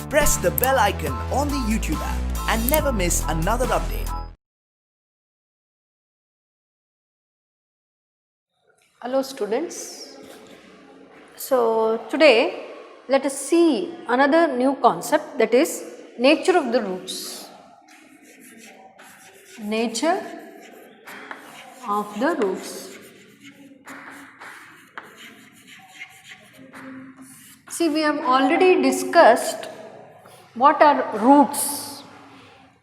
press the bell icon on the YouTube app and never miss another update. Hello students. So today let us see another new concept, that is nature of the roots. Nature of the roots. See, we have already discussed what are roots.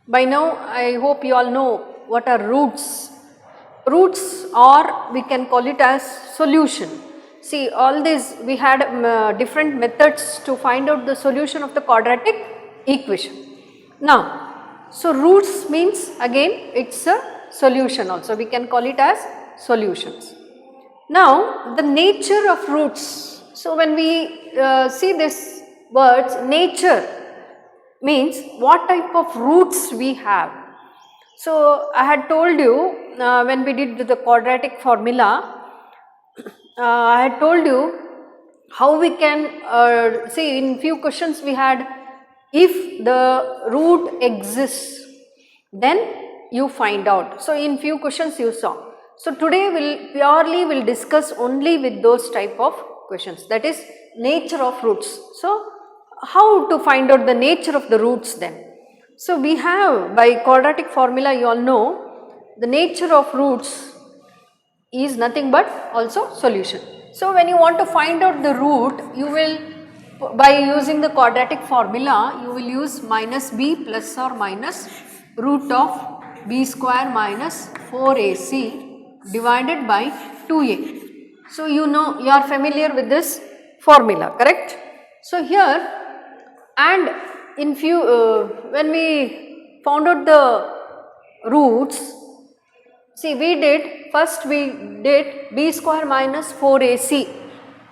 By now I hope you all know what are roots. Roots, or we can call it as solution. See, all these we had different methods to find out the solution of the quadratic equation. Now, so roots means again it's a solution also, we can call it as solutions. Now, the nature of roots. So, when we see this words, nature means what type of roots we have. So, I had told you when we did the quadratic formula, I had told you how we can see in few questions we had, if the root exists then you find out. So, in few questions you saw. So, today we will discuss only with those type of questions, that is nature of roots. So, how to find out the nature of the roots then? So, we have by quadratic formula, you all know the nature of roots is nothing but also solution. So, when you want to find out the root, you will, by using the quadratic formula, you will use minus b plus or minus root of b square minus 4ac divided by 2a. So, you know, you are familiar with this formula, correct? So, here and in few when we found out the roots, see we did b square minus 4ac.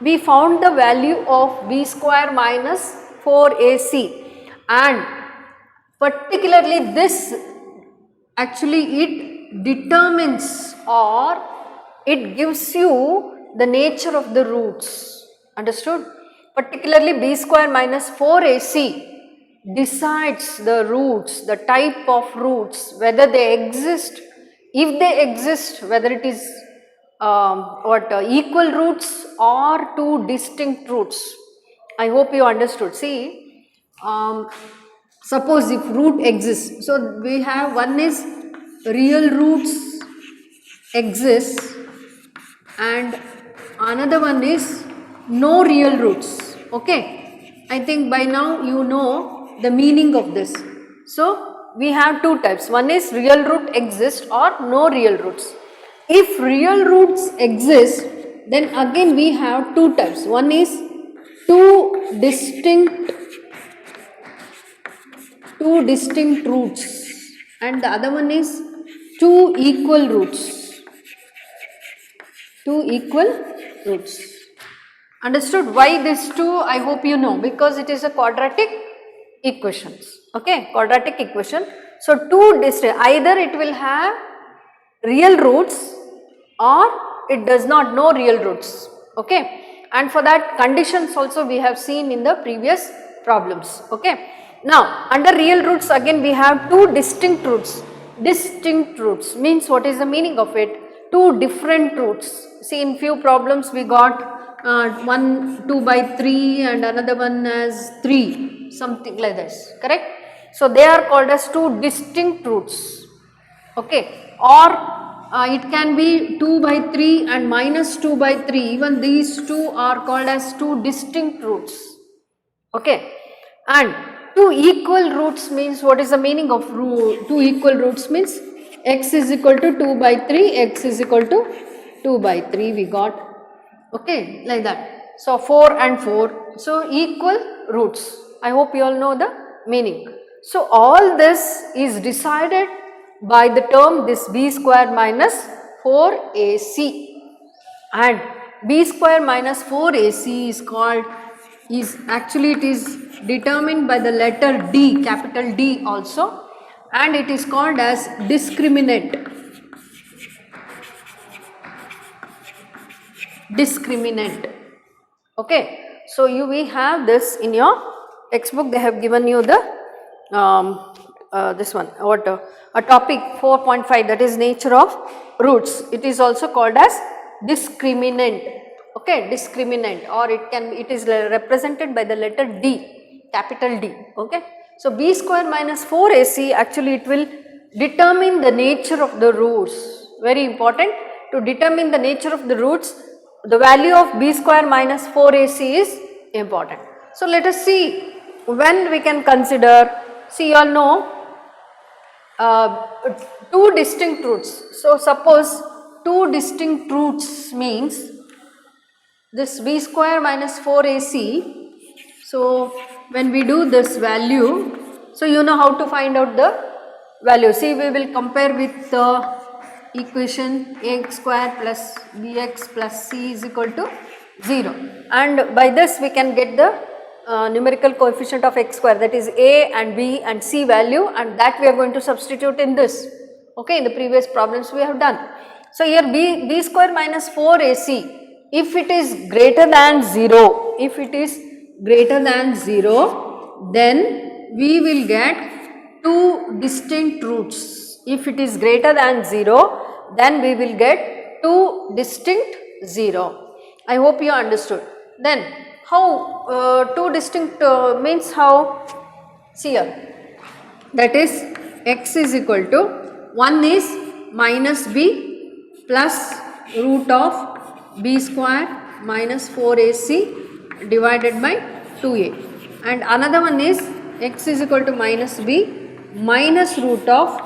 We found the value of b square minus 4ac, and particularly this actually it determines or it gives you the nature of the roots, understood? Particularly b square minus 4ac decides the roots, the type of roots, whether they exist, if they exist, whether it is equal roots or two distinct roots. I hope you understood. See, suppose if root exists, so we have one is real roots exist and another one is no real roots. Okay, I think by now you know the meaning of this. So, we have two types, one is real root exist or no real roots. If real roots exist, then again we have two types, one is two distinct roots and the other one is two equal roots. Understood? Why these two? I hope you know, because it is a quadratic equations. Okay, quadratic equation. So, two distinct, either it will have real roots or it does not know real roots. Okay, and for that conditions also we have seen in the previous problems. Okay, now under real roots again we have two distinct roots. Distinct roots means, what is the meaning of it? Two different roots. See, in few problems we got one 2 by 3 and another one as 3, something like this, correct? So, they are called as two distinct roots. Okay, or it can be 2 by 3 and minus 2 by 3, even these two are called as two distinct roots. Okay, and two equal roots means, what is the meaning of two equal roots means x is equal to 2 by 3, x is equal to 2 by 3 we got, okay, like that. So, 4 and 4, so equal roots. I hope you all know the meaning. So, all this is decided by the term this b square minus 4ac, and b square minus 4ac is called, it is determined by the letter D, capital D also, and it is called as discriminant. Okay, so we have this in your textbook they have given you the this one a topic 4.5, that is nature of roots. It is also called as discriminant, okay, discriminant, or it is represented by the letter D, capital D, okay. So b square minus 4ac, actually it will determine the nature of the roots, very important. To determine the nature of the roots, the value of b square minus 4ac is important. So let us see when we can consider, see you all know two distinct roots. So suppose two distinct roots means this b square minus 4ac. So when we do this value, so you know how to find out the value. See, we will compare with the equation ax square plus bx plus c is equal to 0, and by this we can get the numerical coefficient of x square, that is a and b and c value, and that we are going to substitute in this, okay, in the previous problems we have done. So here b square minus 4ac, if it is greater than 0, if it is greater than 0, then we will get two distinct roots. If it is greater than 0, then we will get two distinct 0. I hope you understood. Then how two distinct means how? See here, that is x is equal to, one is minus b plus root of b square minus 4ac divided by 2a, and another one is x is equal to minus b minus root of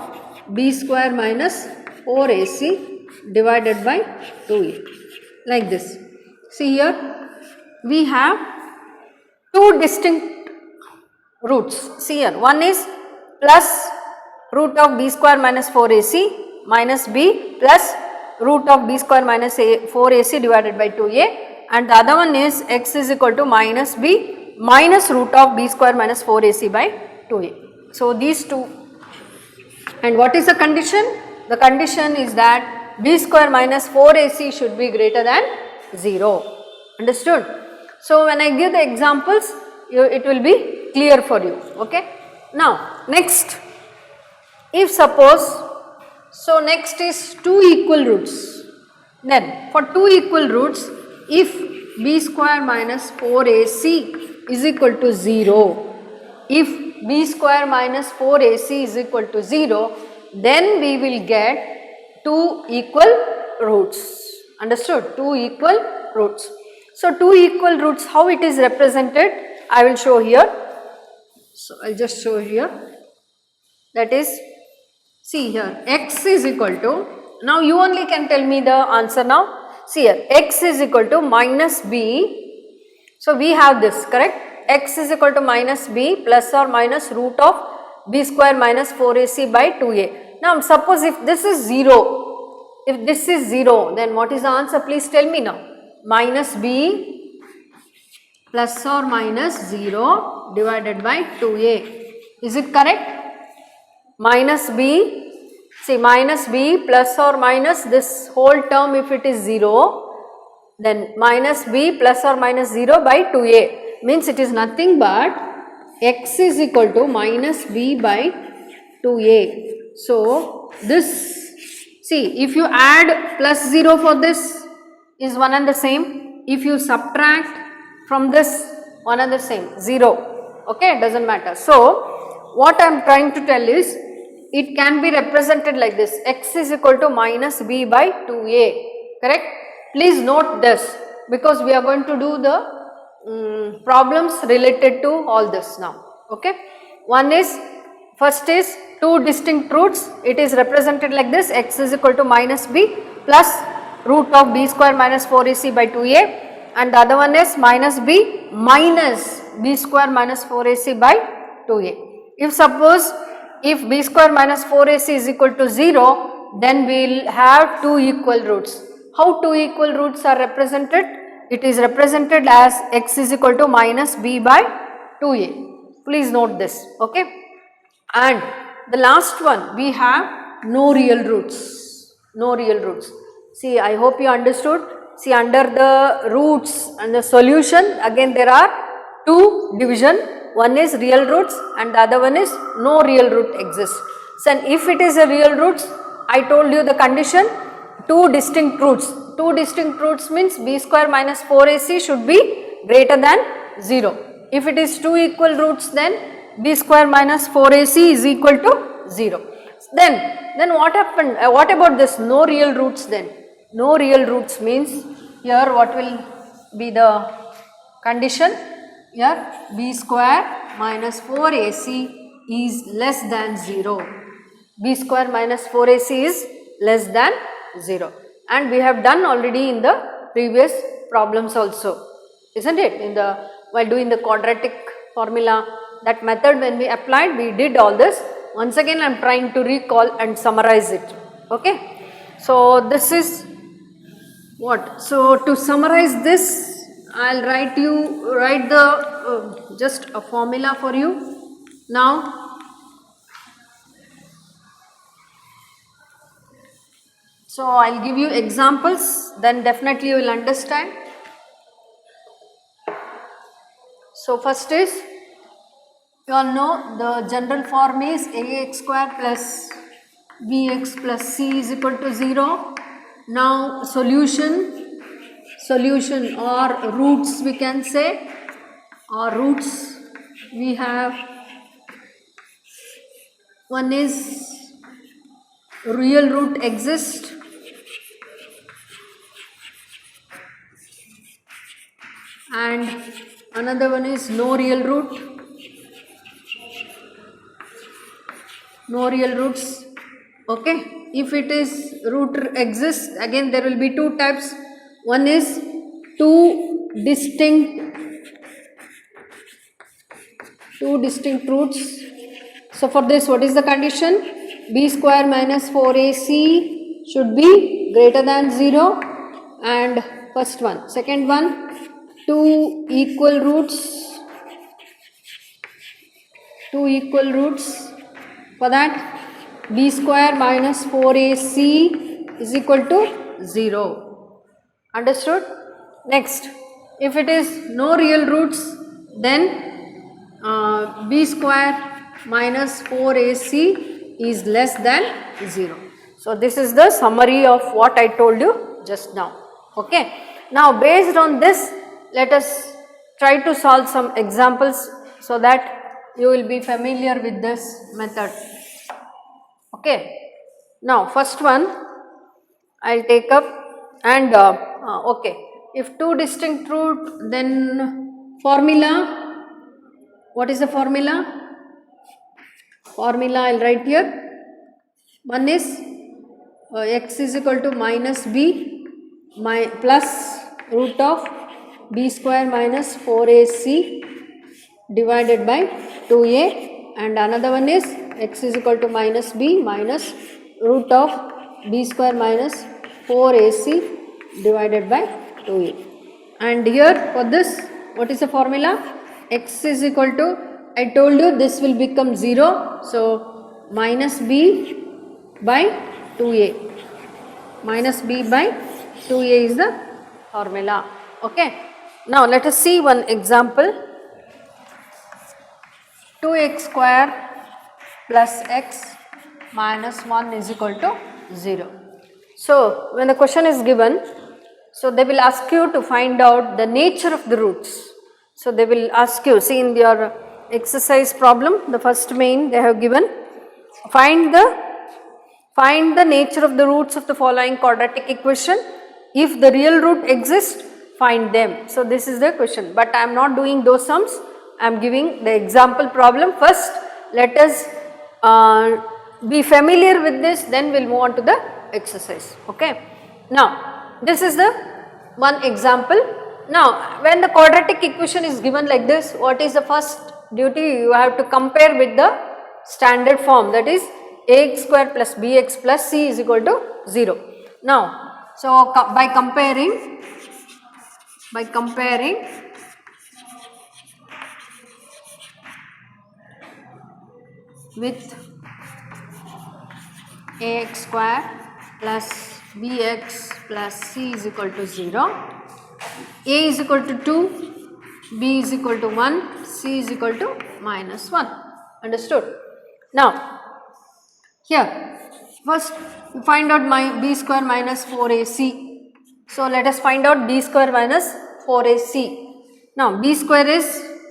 b square minus 4ac divided by 2a, like this. See here, we have two distinct roots. See here, one is plus root of b square minus 4ac minus b plus root of b square minus 4ac divided by 2a, and the other one is x is equal to minus b minus root of b square minus 4ac by 2a. So these two, and what is the condition? The condition is that b square minus 4ac should be greater than 0. Understood? So when I give the examples, it will be clear for you, okay. Now next, if suppose, so next is two equal roots. Then for two equal roots, if b square minus 4ac is equal to 0, if b square minus 4ac is equal to 0, then we will get two equal roots. Understood? Two equal roots. So two equal roots, how it is represented, I will show here. So I will just show here, that is, see here, x is equal to, now you only can tell me the answer now. See here, x is equal to minus b, so we have this, correct, x is equal to minus b plus or minus root of b square minus 4ac by 2a. Now suppose if this is 0, if this is 0, then what is the answer, please tell me now. Minus b plus or minus 0 divided by 2a, is it correct? Minus b, see, minus b plus or minus this whole term, if it is 0, then minus b plus or minus 0 by 2a, means it is nothing but x is equal to minus b by 2a. So this, see, if you add plus 0 for this is one and the same, if you subtract from this one and the same, 0, okay, does not matter. So what I am trying to tell is, it can be represented like this, x is equal to minus b by 2a, correct. Please note this, because we are going to do the problems related to all this now, okay. One is, first is two distinct roots, it is represented like this, x is equal to minus b plus root of b square minus 4ac by 2a, and the other one is minus b minus b square minus 4ac by 2a. If suppose, if b square minus 4ac is equal to 0, then we will have two equal roots. How two equal roots are represented? It is represented as x is equal to minus b by 2a. Please note this, okay. And the last one, we have no real roots, no real roots. See, I hope you understood. See, under the roots and the solution, again there are two division. one is real roots and the other one is no real root exists. So if it is a real roots, I told you the condition, two distinct roots. Two distinct roots means b square minus 4ac should be greater than 0. If it is two equal roots, then b square minus 4ac is equal to 0. Then what happened? What about this no real roots then? No real roots means here what will be the condition? Here b square minus 4ac is less than 0. B square minus 4ac is less than 0, and we have done already in the previous problems also, isn't it? In the while doing the quadratic formula, that method when we applied, we did all this. Once again I am trying to recall and summarize it. Okay. So this is what? So to summarize this, I will write the just a formula for you now. So I will give you examples, then definitely you will understand. So first is, you all know the general form is ax square plus bx plus c is equal to 0. Now solution or roots we can say, or roots we have, one is real root exists, and another one is no real root, no real roots. Okay, if it is root exists, again there will be two types. One is two distinct roots. So for this, what is the condition? B square minus 4ac should be greater than 0, and first one. Second one, two equal roots. For that, b square minus 4ac is equal to 0. Understood? Next, if it is no real roots, then b square minus 4ac is less than 0. So this is the summary of what I told you just now. Okay. Now based on this, let us try to solve some examples so that you will be familiar with this method. Okay. Now first one I will take up, and okay, if two distinct root, then formula, what is the formula? Formula I will write here. One is x is equal to minus b plus root of b square minus 4ac divided by 2a, and another one is x is equal to minus b minus root of b square minus 4ac divided by 2a. And here for this, what is the formula? X is equal to, I told you this will become 0, so minus b by 2a. Minus b by 2a is the formula. Okay. Now let us see one example. 2x square plus x minus 1 is equal to 0. So when the question is given, so they will ask you to find out the nature of the roots. So they will ask you, see in your exercise problem, the first main they have given, find the nature of the roots of the following quadratic equation. If the real root exists, find them. So this is the question, but I am not doing those sums, I am giving the example problem. First let us be familiar with this, then we will move on to the exercise. Okay. Now this is the one example. Now when the quadratic equation is given like this, what is the first duty? You have to compare with the standard form, that is ax square plus bx plus c is equal to 0. Now so by comparing with ax square plus bx plus c is equal to 0, a is equal to 2, b is equal to 1, c is equal to minus 1. Understood? Now, here first find out my b square minus 4ac. So, let us find out b square minus 4ac. Now, b square is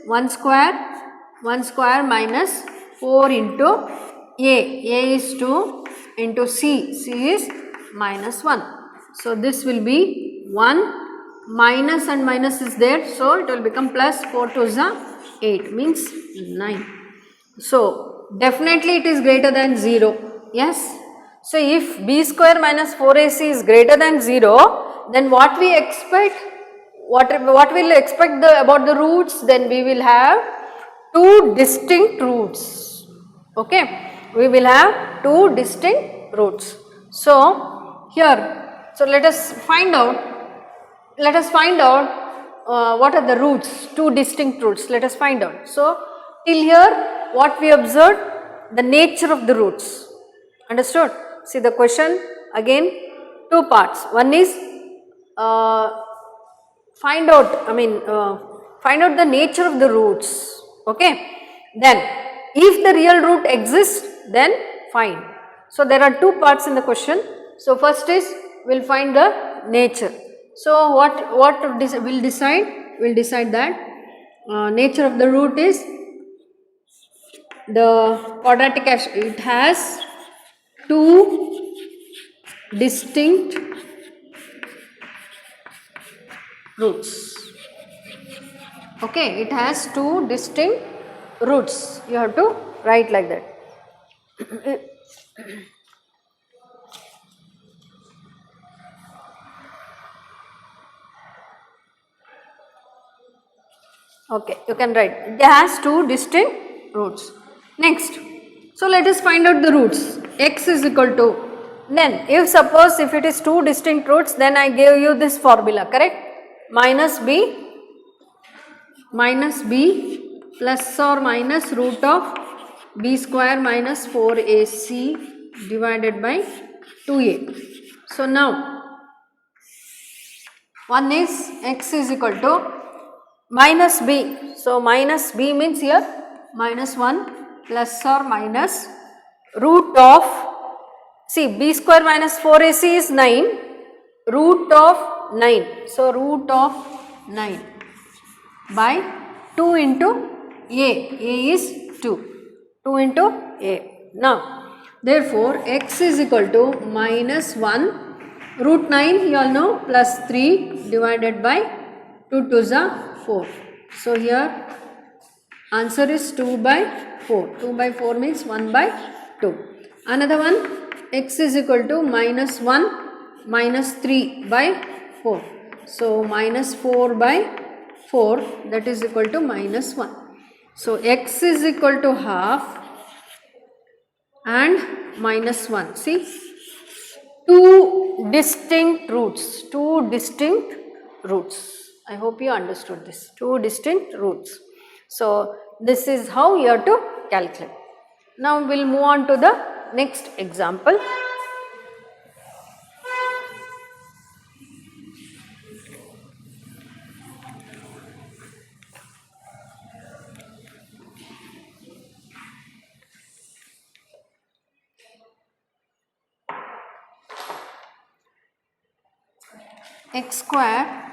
1 square minus 4 into a is 2 into c is minus 1. So, this will be 1, minus and minus is there, so it will become plus 4 to the 8 means 9. So, definitely it is greater than 0, yes. So, if b square minus 4ac is greater than 0, then what we expect, what we'll expect about the roots, then we will have two distinct roots, okay. We will have two distinct roots. So, here, so let us find out what are the roots, two distinct roots, let us find out. So, till here what we observed, the nature of the roots, understood. See the question again, two parts. One is find out the nature of the roots, okay. Then if the real root exists, then find. So, there are two parts in the question. So, first is we will find the nature. So, what will decide? We will decide that nature of the root is the quadratic it has two distinct roots, okay. It has two distinct roots, you have to write like that. Okay, you can write it has two distinct roots. Next, so let us find out the roots. X is equal to, then if suppose if it is two distinct roots, then I gave you this formula, correct? Minus b plus or minus root of b square minus 4ac divided by 2a. So, now one is x is equal to minus b. So, minus b means here minus 1 plus or minus root of, see b square minus 4ac is 9, root of 9. So, root of 9 by 2 into a is 2 into a. Now, therefore, x is equal to minus 1 root 9 you all know plus 3 divided by 2 to the 4. So, here answer is 2 by 4. 2 by 4 means 1 by 2. Another one, x is equal to minus 1 minus 3 by 4. So, minus 4 by 4, that is equal to minus 1. So, x is equal to half and minus 1. See, two distinct roots. I hope you understood this. Two distinct roots. So, this is how you have to calculate. Now, we will move on to the next example. X square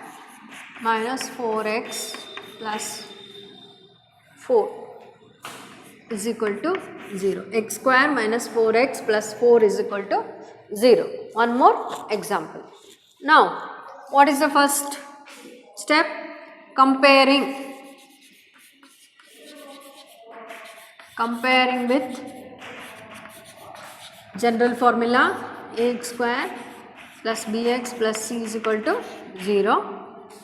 minus 4x plus 4 is equal to 0. X square minus 4x plus 4 is equal to 0. One more example. Now, what is the first step? Comparing with general formula ax square plus bx plus c is equal to 0.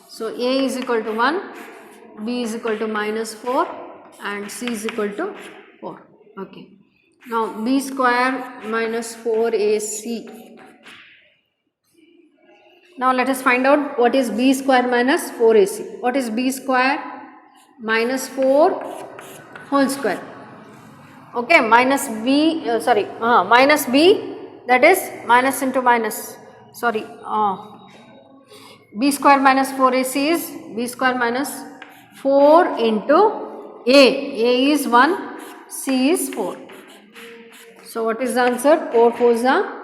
So, a is equal to 1, b is equal to minus 4 and c is equal to 4. Okay. Now, b square minus 4ac. Now, let us find out what is b square minus 4ac. What is b square minus 4 whole square? Okay, minus b, minus b, that is minus into minus. B square minus 4ac is b square minus 4 into A is 1, C is 4. So what is the answer? 4 4s are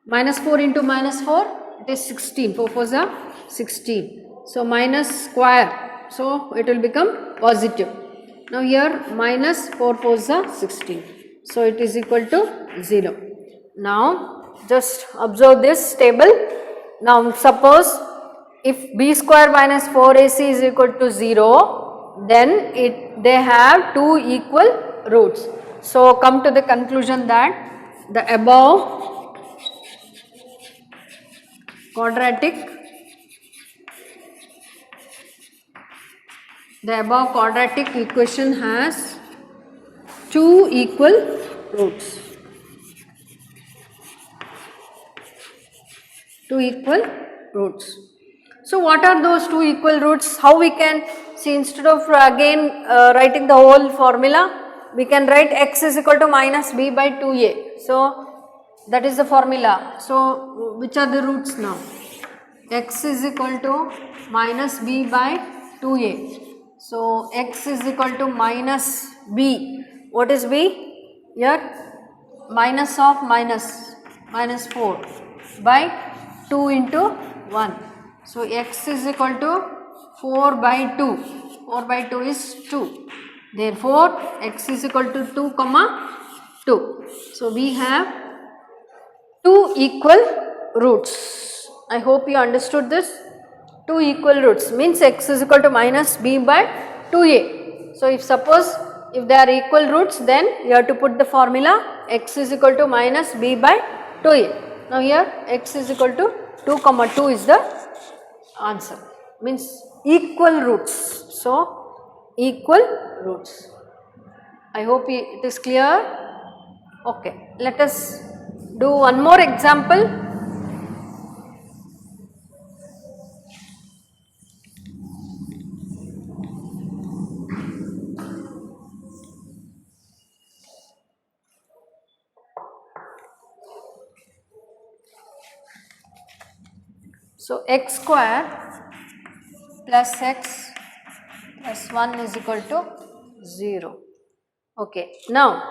minus 4 into minus 4, it is 16. 4 4s are 16. So minus square, so it will become positive. Now here minus 4 4s are 16. So it is equal to 0. Now just observe this table. Now suppose if b square minus 4ac is equal to 0, then they have two equal roots. So come to the conclusion that the above quadratic equation has two equal roots. Two equal roots. So what are those two equal roots? How we can see, instead of again writing the whole formula, we can write x is equal to minus b by 2a. So that is the formula. So which are the roots now? X is equal to minus b by 2a. So x is equal to minus b. What is b? Here minus of minus 4 by 2 into 1. So x is equal to 4 by 2. 4 by 2 is 2. Therefore x is equal to 2 comma 2. So we have two equal roots. I hope you understood this. Two equal roots means x is equal to minus b by 2a. So if suppose if they are equal roots, then you have to put the formula x is equal to minus b by 2a. Now here x is equal to 2 comma 2 is the answer, means equal roots. So equal roots. I hope it is clear. Okay, let us do one more example. So x square plus x plus 1 is equal to 0. Okay. Now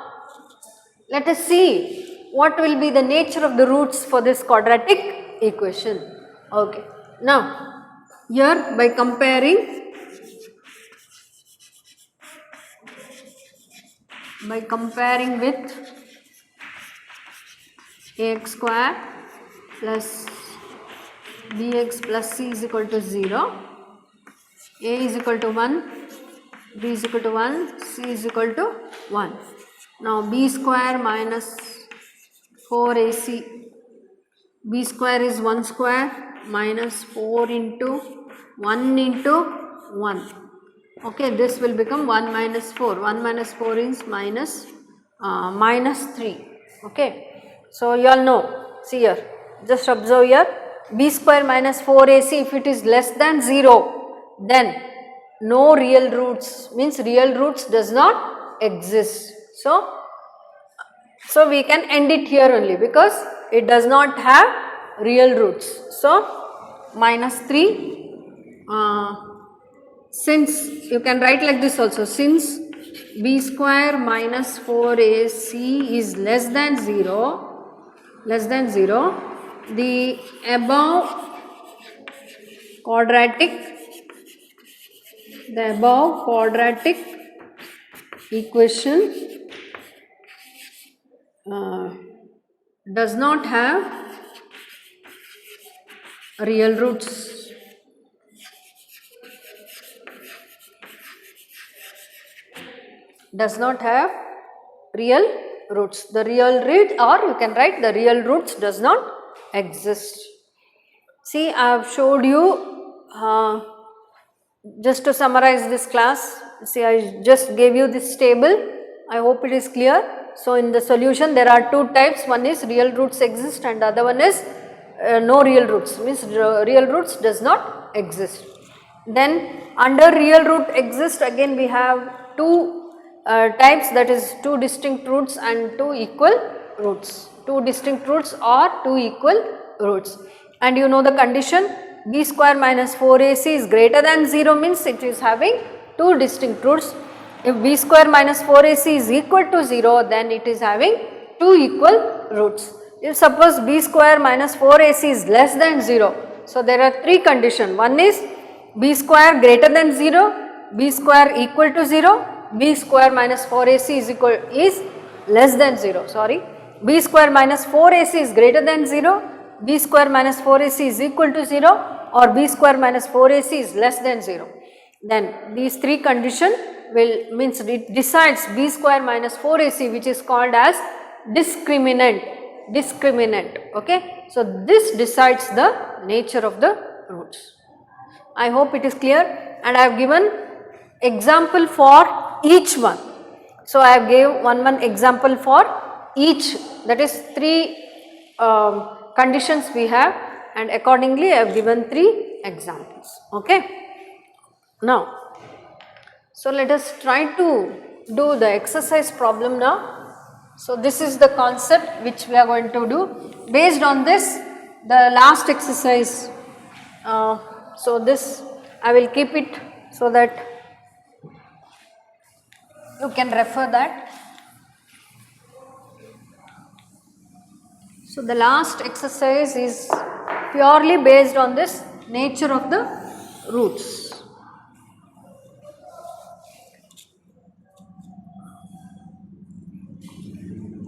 let us see what will be the nature of the roots for this quadratic equation. Okay. Now here by comparing with ax square plus bx plus c is equal to 0, a is equal to 1, b is equal to 1, c is equal to 1. Now b square minus 4ac, b square is 1 square minus 4 into 1 into 1. Okay, this will become 1 minus 4. 1 minus 4 is minus 3. Okay, so you all know. See here, just observe here. B square minus 4ac, if it is less than 0, then no real roots, means real roots does not exist. So we can end it here only because it does not have real roots. So minus 3, since you can write like this also, since b square minus 4ac is less than 0, the above quadratic equation does not have real roots. Does not have real roots. The real root, or you can write the real roots does not exist. See, I have showed you, just to summarize this class, see, I just gave you this table. I hope it is clear. So in the solution there are two types, one is real roots exist and the other one is no real roots, means real roots does not exist. Then under real root exist, again we have two types, that is two distinct roots and two equal roots. Two distinct roots or two equal roots. And you know the condition, b square minus 4ac is greater than 0 means it is having two distinct roots. If b square minus 4ac is equal to 0, then it is having two equal roots. If suppose b square minus 4ac is less than 0, so there are three conditions. One is b square greater than 0, b square equal to 0, b square minus 4ac is less than 0, sorry. B square minus 4ac is greater than 0, b square minus 4ac is equal to 0, or b square minus 4ac is less than 0. Then these three conditions will means it decides b square minus 4ac, which is called as discriminant, okay. So this decides the nature of the roots. I hope it is clear, and I have given example for each one. So I have gave one example for each, that is three conditions we have, and accordingly I have given three examples, okay. Now, so let us try to do the exercise problem now. So this is the concept which we are going to do. Based on this, the last exercise, so this I will keep it so that you can refer that. So the last exercise is purely based on this nature of the roots.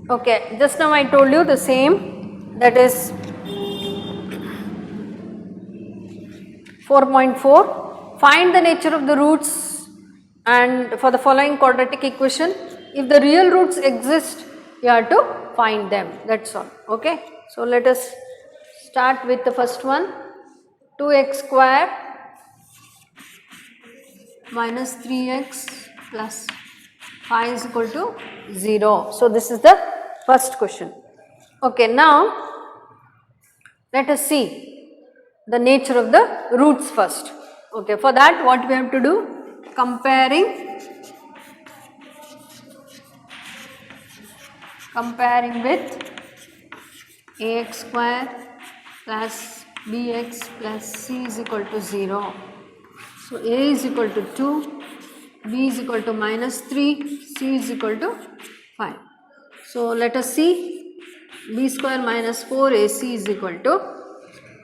Okay, just now I told you the same, that is 4.4. Find the nature of the roots, and for the following quadratic equation, if the real roots exist, you have to find them, that is all, okay. So let us start with the first one. 2x square minus 3x plus 5 is equal to 0. So this is the first question. Okay, now let us see the nature of the roots first. Okay, for that what we have to do? Comparing with ax square plus bx plus c is equal to 0. So a is equal to 2, b is equal to minus 3, c is equal to 5. So let us see b square minus 4ac is equal to,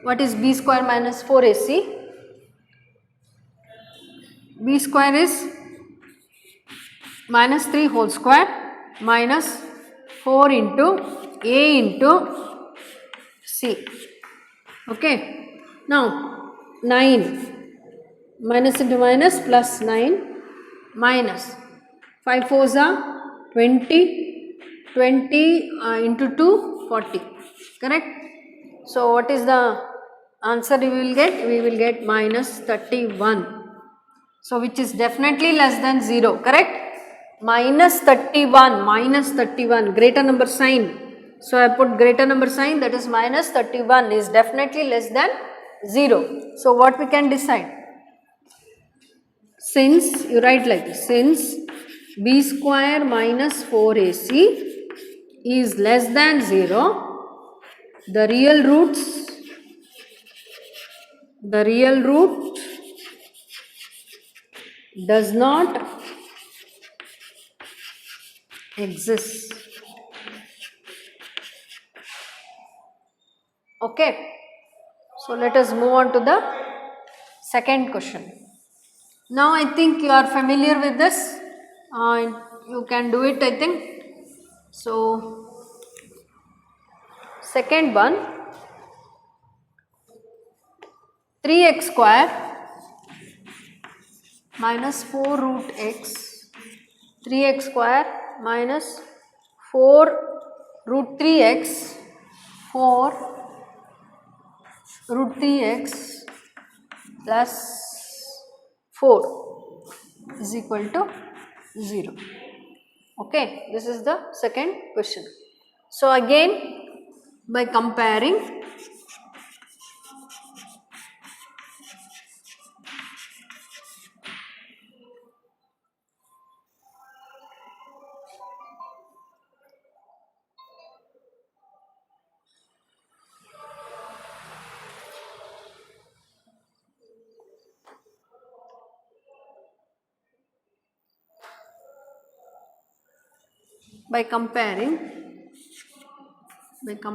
what is b square minus 4ac? B square is minus 3 whole square minus 4 into a into c, okay. Now 9, minus into minus plus 9 minus 5 fours are 20, 20 into 2 40, correct. So what is the answer we will get? We will get minus 31. So which is definitely less than 0, correct. Minus 31, greater number sign. So I put greater number sign, that is minus 31 is definitely less than 0. So what we can decide? Since, you write like this, since b square minus 4ac is less than 0, the real root does not exist. Okay. So let us move on to the second question. Now I think you are familiar with this. You can do it, I think. So second one, 3x square minus 4 root x, 3x square minus 4 root 3x, 4 root 3x plus 4 is equal to 0. Okay, this is the second question. So again, by comparing by comparing with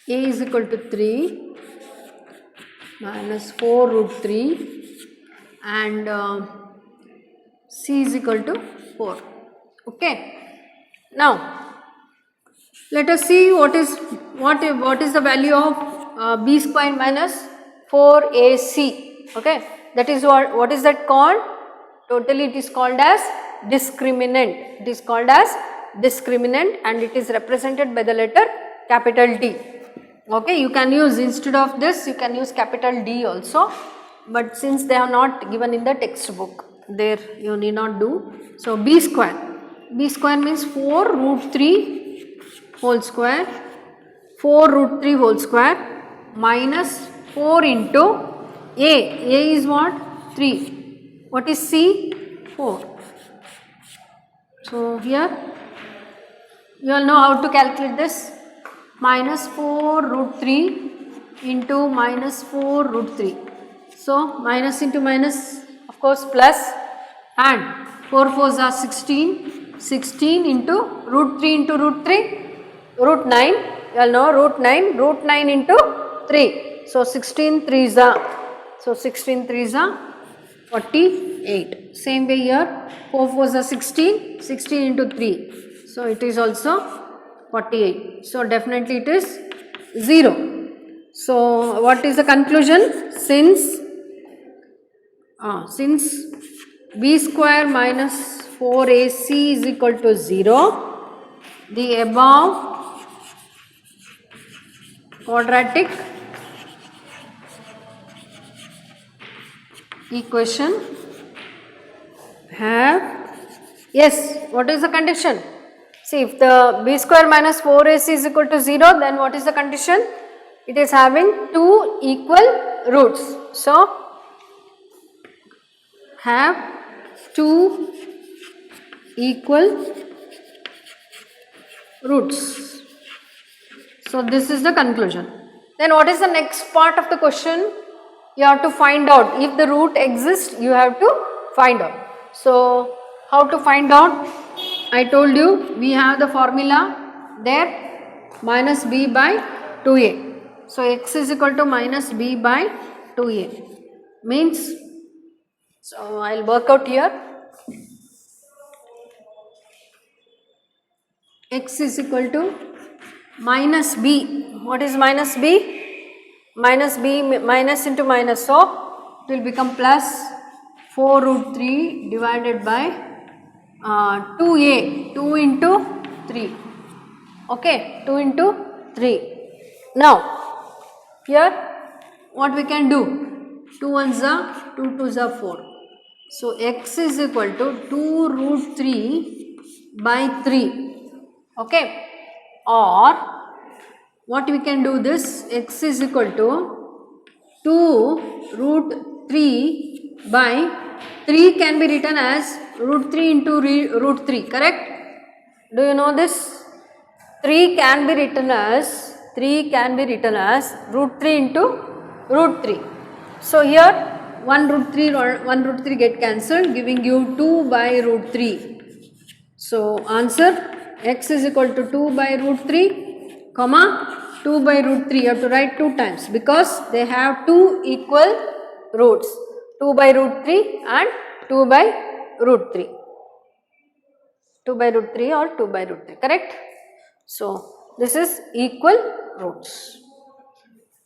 a is equal to 3 minus 4 root 3 and c is equal to 4. Okay. Now let us see what is the value of b square minus 4ac. Okay, that is what is that called? Totally it is called as discriminant. It is called as discriminant and it is represented by the letter capital D. Okay, you can use, instead of this you can use capital D also, but since they are not given in the textbook, there you need not do. So b square means 4 root 3 whole square, 4 root 3 whole square minus 4 into a is what? 3. What is c? 4. So here you all know how to calculate this. Minus 4 root 3 into minus 4 root 3. So minus into minus, of course plus, and 4 4s are 16. 16 into root 3 into root 3, root 9. You all know root 9 into 3. So 16 3s are 48. Same way here, 4 4s are 16. 16 into 3. So it is also 48. So definitely it is 0. So what is the conclusion? Since b square minus 4ac is equal to 0, the above quadratic equation have, yes, what is the condition? See, if the b square minus 4ac is equal to 0, then what is the condition? It is having 2 equal roots. So have 2 equal roots. So this is the conclusion. Then what is the next part of the question? You have to find out. If the root exists, you have to find out. So how to find out? I told you we have the formula there, minus b by 2a. So x is equal to minus b by 2a means, so I will work out here, x is equal to minus b. What is minus b? Minus b, minus into minus, so it will become plus 4 root 3 divided by 2a, 2 into 3. Okay, 2 into 3. Now here what we can do? 2 1s are 2 2s are 4. So x is equal to 2 root 3 by 3. Okay, or what we can do this? X is equal to 2 root 3 by 3 can be written as root 3 into root 3, correct? Do you know this? 3 can be written as root 3 into root 3. So here 1 root 3 get cancelled, giving you 2 by root 3. So answer, x is equal to 2 by root 3, comma 2 by root 3. You have to write 2 times because they have 2 equal roots, 2 by root 3 and 2 by root 3. 2 by root 3 or 2 by root 3, correct? So this is equal roots.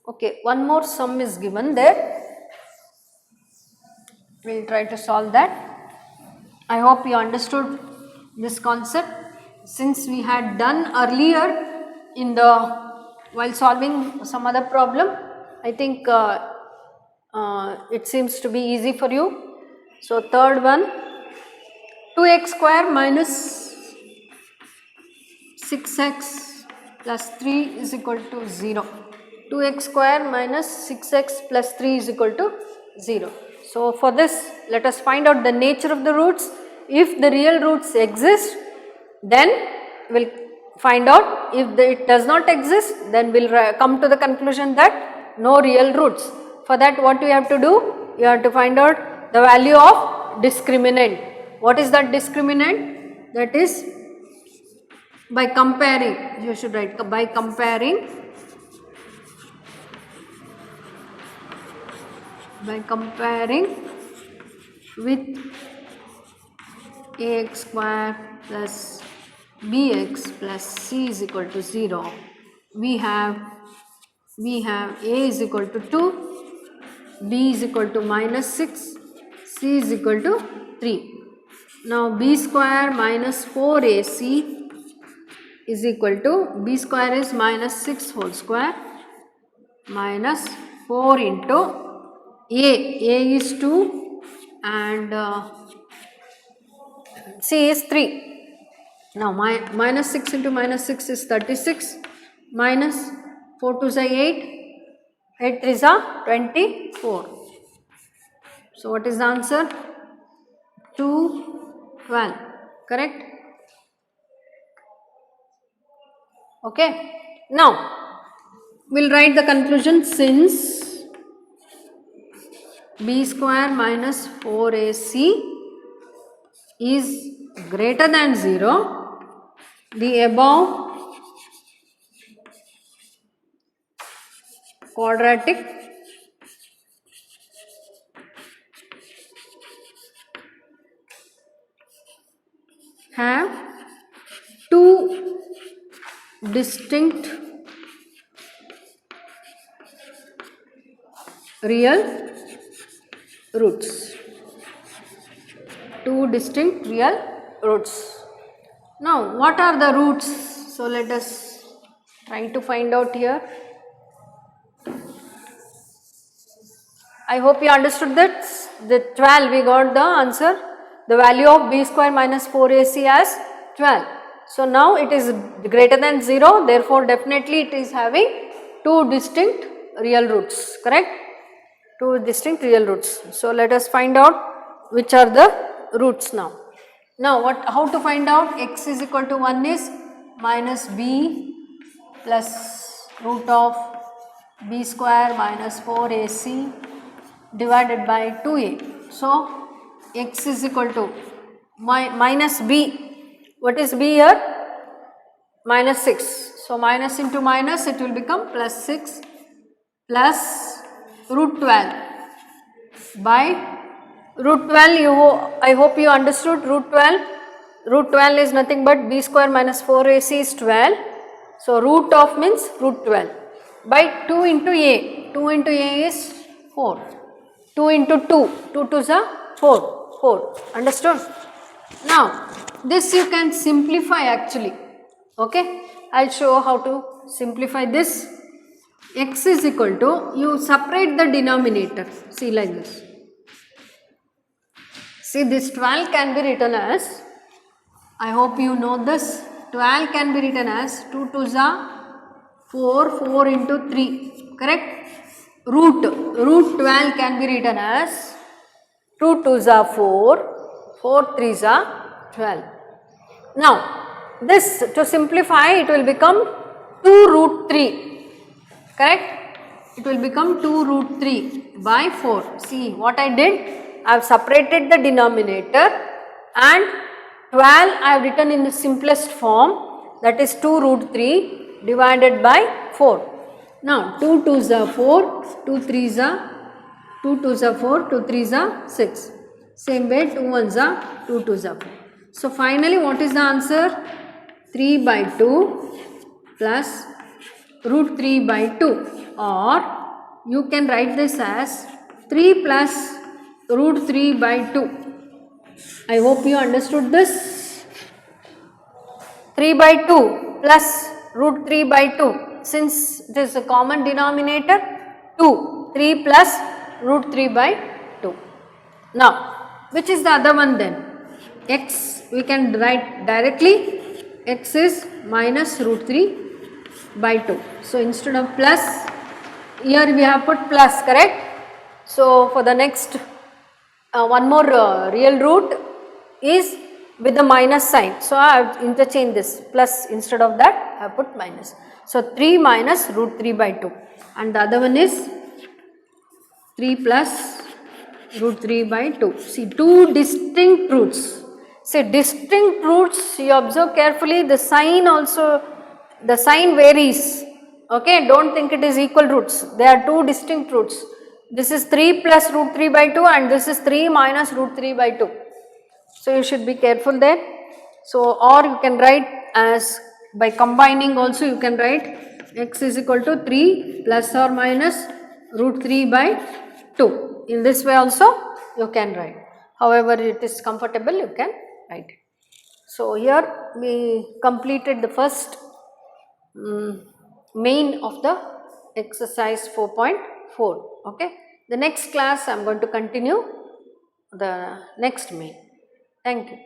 Okay, one more sum is given there. We will try to solve that. I hope you understood this concept, since we had done earlier in while solving some other problem. I think it seems to be easy for you. So third one, 2x square minus 6x plus 3 is equal to 0. 2x square minus 6x plus 3 is equal to 0. So for this, let us find out the nature of the roots. If the real roots exist, then we will find out. If it does not exist, then we will come to the conclusion that no real roots. For that what you have to do? You have to find out the value of discriminant. What is that discriminant? That is by comparing, you should write by comparing with ax square plus bx plus c is equal to 0. We have a is equal to 2, b is equal to minus 6, c is equal to 3. Now b square minus 4ac is equal to, b square is minus 6 whole square minus 4 into a is 2 and c is 3. Now minus 6 into minus 6 is 36, minus 4 to 8, 8 3 is 24. So what is the answer? 212, correct? Okay. Now we'll write the conclusion. Since b square minus 4ac is greater than 0, the above quadratic have two distinct real roots. Two distinct real roots. Now what are the roots? So let us try to find out here. I hope you understood that. The 12 we got the answer. The value of b square minus 4ac as 12. So now it is greater than 0, therefore definitely it is having two distinct real roots, correct? Two distinct real roots. So let us find out which are the roots now. Now how to find out? X is equal to 1 is minus b plus root of b square minus 4ac divided by 2a. So x is equal to minus b. What is b here? Minus 6. So minus into minus, it will become plus 6 plus root 12 by root 12. I hope you understood root 12. Root 12 is nothing but b square minus 4ac is 12. So root of means root 12 by 2 into a. 2 into a is 4. 2 into 2. 2 to is 4. 4. Understood? Now this you can simplify actually. Okay. I will show how to simplify this. X is equal to, you separate the denominator. See like this. See, this 12 can be written as, I hope you know this, 12 can be written as 2 to is 4, 4 into 3, correct? Root 12 can be written as 2 to is 4, 4 3 is 12. Now this, to simplify, it will become 2 root 3, correct? It will become 2 root 3 by 4. See what I did? I have separated the denominator and 12 I have written in the simplest form, that is 2 root 3 divided by 4. Now 2 2s are 4, 2 3s are 2 2s are 4, 2 3s are 6. Same way 2 1s are 2 2s are 4. So finally what is the answer? 3 by 2 plus root 3 by 2, or you can write this as 3 plus root 3 by 2. I hope you understood this. 3 by 2 plus root 3 by 2. Since it is a common denominator, 2. 3 plus root 3 by 2. Now, which is the other one then? X we can write directly. X is minus root 3 by 2. So instead of plus, here we have put plus, correct? So for the next one more real root is with the minus sign. So I have interchanged this, plus instead of that I have put minus. So 3 minus root 3 by 2, and the other one is 3 plus root 3 by 2. See, two distinct roots. See, distinct roots, you observe carefully, the sign also, the sign varies. Okay, don't think it is equal roots. They are two distinct roots. This is 3 plus root 3 by 2 and this is 3 minus root 3 by 2. So, you should be careful there. So, or you can write as by combining also you can write x is equal to 3 plus or minus root 3 by 2. In this way also you can write. However, it is comfortable, you can write it. So, here we completed the first main of the exercise 4.4. Okay. The next class I am going to continue the next main. Thank you.